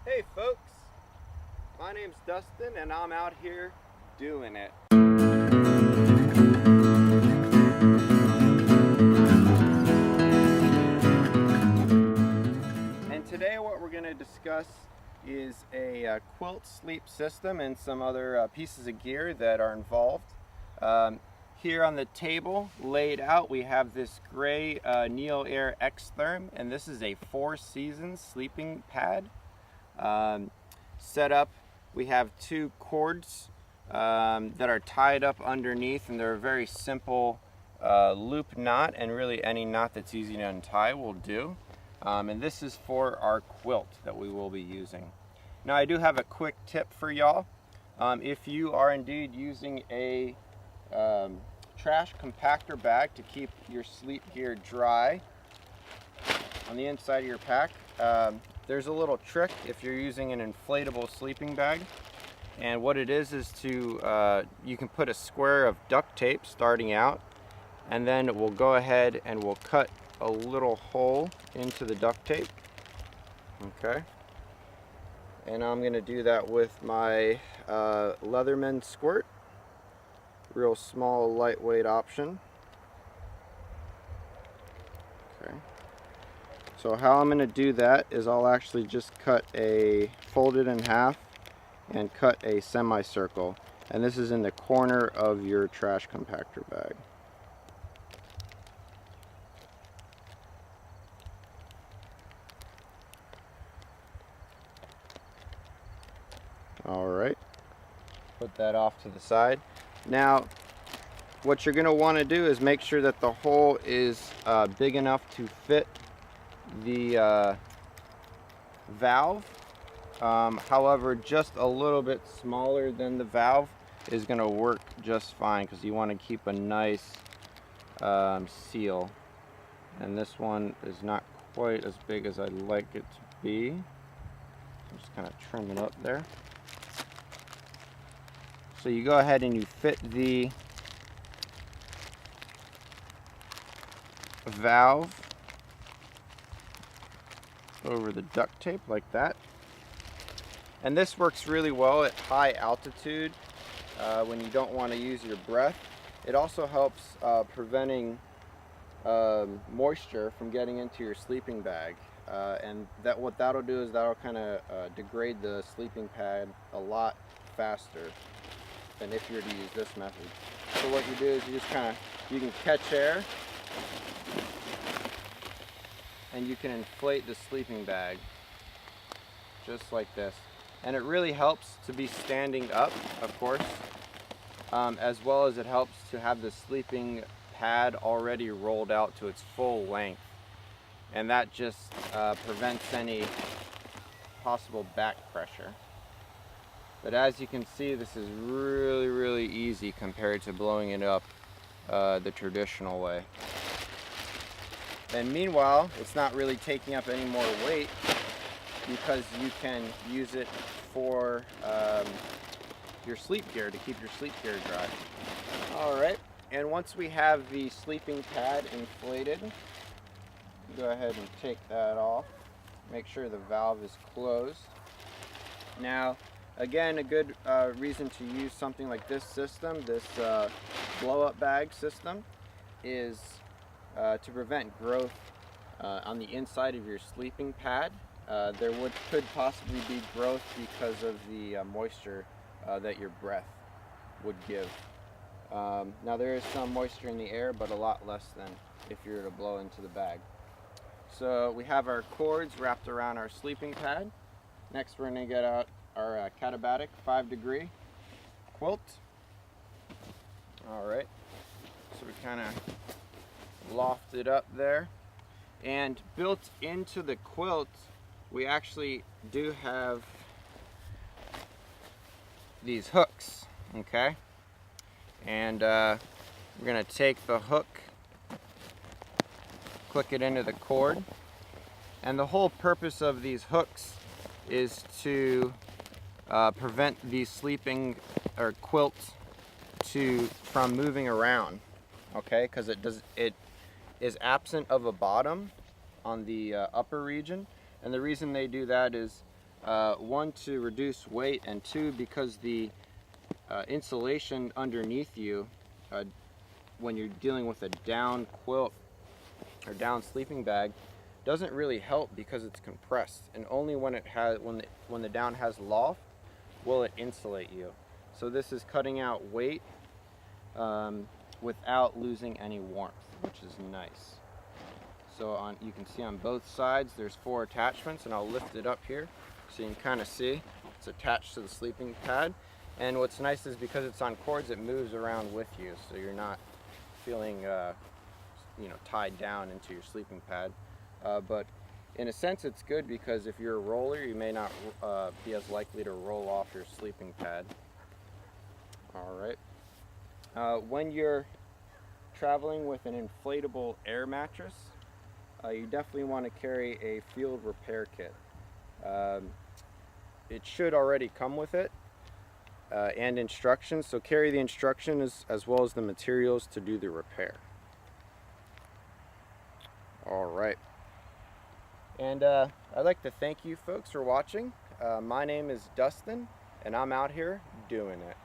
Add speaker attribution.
Speaker 1: Hey folks, my name's Dustin and I'm out here doing it. And today what we're going to discuss is a quilt sleep system and some other pieces of gear that are involved. Here on the table laid out we have this gray Neo Air X-Therm, and this is a 4 seasons sleeping pad. Set up, we have 2 cords that are tied up underneath, and they're a very simple loop knot, and really any knot that's easy to untie will do. And this is for our quilt that we will be using. Now I do have a quick tip for y'all. If you are indeed using a trash compactor bag to keep your sleep gear dry on the inside of your pack, there's a little trick if you're using an inflatable sleeping bag. And what it is to you can put a square of duct tape starting out, and then we'll go ahead and we'll cut a little hole into the duct tape. Okay, and I'm going to do that with my Leatherman squirt. Real small, lightweight option. Okay. So how I'm going to do that is I'll actually just fold it in half and cut a semicircle. And this is in the corner of your trash compactor bag. Alright. Put that off to the side. Now, what you're going to want to do is make sure that the hole is big enough to fit the valve. However, just a little bit smaller than the valve is going to work just fine, because you want to keep a nice seal. And this one is not quite as big as I'd like it to be. Just kind of trim it up there. So you go ahead and you fit the valve over the duct tape like that. And this works really well at high altitude when you don't want to use your breath. It also helps preventing moisture from getting into your sleeping bag. And what that'll do is that'll kind of degrade the sleeping pad a lot faster than if you were to use this method. So what you do is you can catch air and you can inflate the sleeping bag just like this. And it really helps to be standing up, of course, as well as it helps to have the sleeping pad already rolled out to its full length. And that just prevents any possible back pressure. But as you can see, this is really easy compared to blowing it up the traditional way. And meanwhile, it's not really taking up any more weight, because you can use it for your sleep gear, to keep your sleep gear dry. Alright, and once we have the sleeping pad inflated, go ahead and take that off. Make sure the valve is closed. Now, again, a good reason to use something like this system, this blow-up bag system, is to prevent growth on the inside of your sleeping pad. There could possibly be growth because of the moisture that your breath would give. Now there is some moisture in the air, but a lot less than if you were to blow into the bag. So we have our cords wrapped around our sleeping pad. Next we're going to get out our Katabatic 5-degree quilt. Alright, so we kind of loft it up there. And built into the quilt, we actually do have these hooks, okay? And we're going to take the hook, click it into the cord. And the whole purpose of these hooks is to prevent the sleeping or quilt from moving around, okay? Because it is absent of a bottom on the upper region, and the reason they do that is One, to reduce weight, and two, because the insulation underneath you, when you're dealing with a down quilt or down sleeping bag, doesn't really help because it's compressed, and only when the down has loft will it insulate you. So this is cutting out weight without losing any warmth, which is nice. So you can see on both sides there's 4 attachments, and I'll lift it up here so you can kind of see it's attached to the sleeping pad. And what's nice is because it's on cords, it moves around with you, so you're not feeling tied down into your sleeping pad. But in a sense it's good, because if you're a roller, you may not be as likely to roll off your sleeping pad. Alright. When you're traveling with an inflatable air mattress, you definitely want to carry a field repair kit. It should already come with it, and instructions, so carry the instructions as well as the materials to do the repair. Alright. And I'd like to thank you folks for watching. My name is Dustin, and I'm out here doing it.